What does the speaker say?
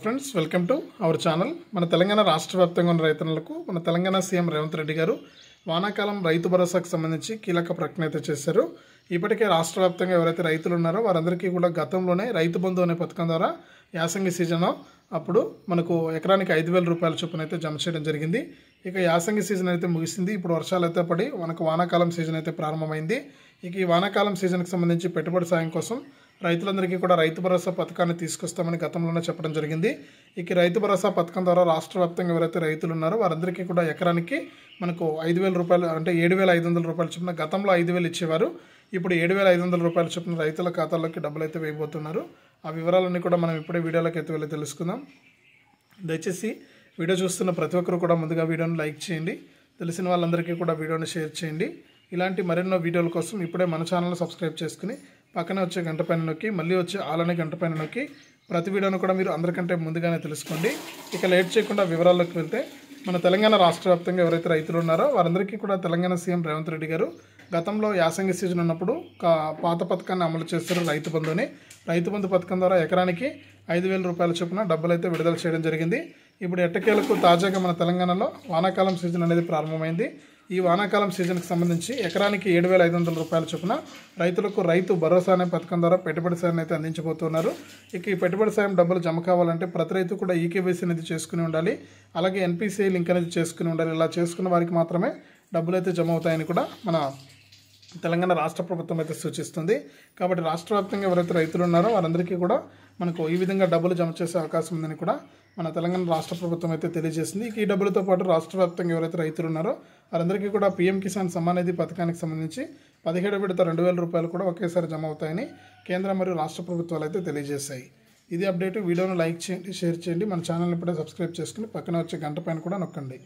Friends welcome to our channel. మన తెలంగాణ రాష్ట్ర వ్యాప్తంగా ఉన్న రైతన్నలకు మన తెలంగాణ సీఎం రేవంత్ రెడ్డి గారు వానాకాలం రైతు భరోసాకు సంబంధించి కీలక ప్రకటన అయితే చేశారు. ఇప్పటికే రాష్ట్ర వ్యాప్తంగా ఎవరైతే రైతులు ఉన్నారో వారందరికీ కూడా గతంలోనే రైతు బంధు అనే పథకం ద్వారా యాసంగి సీజన్ అప్పుడు మనకు ఎకరానికి 5,000 రూపాయల చొప్పున అయితే జమ చేయడం జరిగింది. ఇక యాసంగి సీజన్ అయితే ముగిసింది. ఇప్పుడు వర్షాలు అయితే పడి మనకు వానాకాలం సీజన్ అయితే ప్రారంభమైంది. ఇక ఈ వానాకాలం సీజన్కి సంబంధించి పెట్టుబడి సాయం కోసం రైతులందరికీ కూడా రైతు భరోసా పథకాన్ని తీసుకొస్తామని గతంలోనే చెప్పడం జరిగింది. ఇక రైతు భరోసా పథకం ద్వారా రాష్ట్ర వ్యాప్తంగా ఎవరైతే రైతులు ఉన్నారో వారందరికీ కూడా ఎకరానికి మనకు 5,000 రూపాయలు అంటే 7,500 రూపాయల చొప్పున గతంలో 5,000 ఇచ్చేవారు. ఇప్పుడు 7,500 రూపాయల చొప్పున రైతుల ఖాతాల్లోకి డబ్బులు అయితే వేయబోతున్నారు. ఆ వివరాలన్నీ కూడా మనం ఇప్పుడే వీడియోలోకి అయితే వెళ్ళి తెలుసుకుందాం. దయచేసి వీడియో చూస్తున్న ప్రతి ఒక్కరు కూడా ముందుగా వీడియోని లైక్ చేయండి, తెలిసిన వాళ్ళందరికీ కూడా వీడియోని షేర్ చేయండి. ఇలాంటి మరెన్నో వీడియోల కోసం ఇప్పుడే మన ఛానల్ సబ్స్క్రైబ్ చేసుకుని పక్కనే వచ్చే గంట పైన నొక్కి మళ్ళీ వచ్చే ఆలనే గంట పైన నొక్కి ప్రతి వీడియోను కూడా మీరు అందరికంటే ముందుగానే తెలుసుకోండి. ఇక లేట్ చేయకుండా వివరాల్లోకి వెళ్తే మన తెలంగాణ రాష్ట్ర వ్యాప్తంగా ఎవరైతే రైతులు ఉన్నారో వారందరికీ కూడా తెలంగాణ సీఎం రేవంత్ రెడ్డి గారు గతంలో యాసంగి సీజన్ ఉన్నప్పుడు పాత పథకాన్ని అమలు చేస్తారు. రైతు బంధు పథకం ద్వారా ఎకరానికి 5,000 రూపాయల చొప్పున డబ్బులు అయితే విడుదల చేయడం జరిగింది. ఇప్పుడు ఎట్టకేలకు తాజాగా మన తెలంగాణలో వానాకాలం సీజన్ అనేది ప్రారంభమైంది. ఈ వానాకాలం సీజన్కి సంబంధించి ఎకరానికి 7,500 రూపాయల చొప్పున రైతులకు రైతు భరోసా అనే పథకం ద్వారా పెట్టుబడి సాయం అయితే అందించబోతున్నారు. ఇక ఈ పెట్టుబడి సాయం డబ్బులు జమ కావాలంటే ప్రతి రైతు కూడా ఈకేవైసీ అనేది చేసుకుని ఉండాలి, అలాగే ఎన్పిసిఐ లింక్ అనేది చేసుకుని ఉండాలి. ఇలా చేసుకున్న వారికి మాత్రమే డబ్బులు అయితే జమ అవుతాయని కూడా మన తెలంగాణ రాష్ట్ర ప్రభుత్వం అయితే సూచిస్తుంది. కాబట్టి రాష్ట్ర వ్యాప్తంగా ఎవరైతే రైతులు ఉన్నారో వారందరికీ కూడా మనకు ఈ విధంగా డబ్బులు జమ చేసే అవకాశం ఉందని కూడా మన తెలంగాణ రాష్ట్ర ప్రభుత్వం అయితే తెలియజేసింది. ఈ డబ్బులతో పాటు రాష్ట్ర వ్యాప్తంగా ఎవరైతే రైతులు ఉన్నారో వారందరికీ కూడా పీఎం కిసాన్ సమ్మాన్ నిధి పథకానికి సంబంధించి 17 విడత 2,000 రూపాయలు కూడా ఒకేసారి జమ అవుతాయని కేంద్ర మరియు రాష్ట్ర ప్రభుత్వాలు అయితే తెలియజేశాయి. ఇది అప్డేట్. వీడియోను లైక్ చేయండి, షేర్ చేయండి. మన ఛానల్ని ఇప్పుడే సబ్స్క్రైబ్ చేసుకుని పక్కన వచ్చే గంట పైన కూడా నొక్కండి.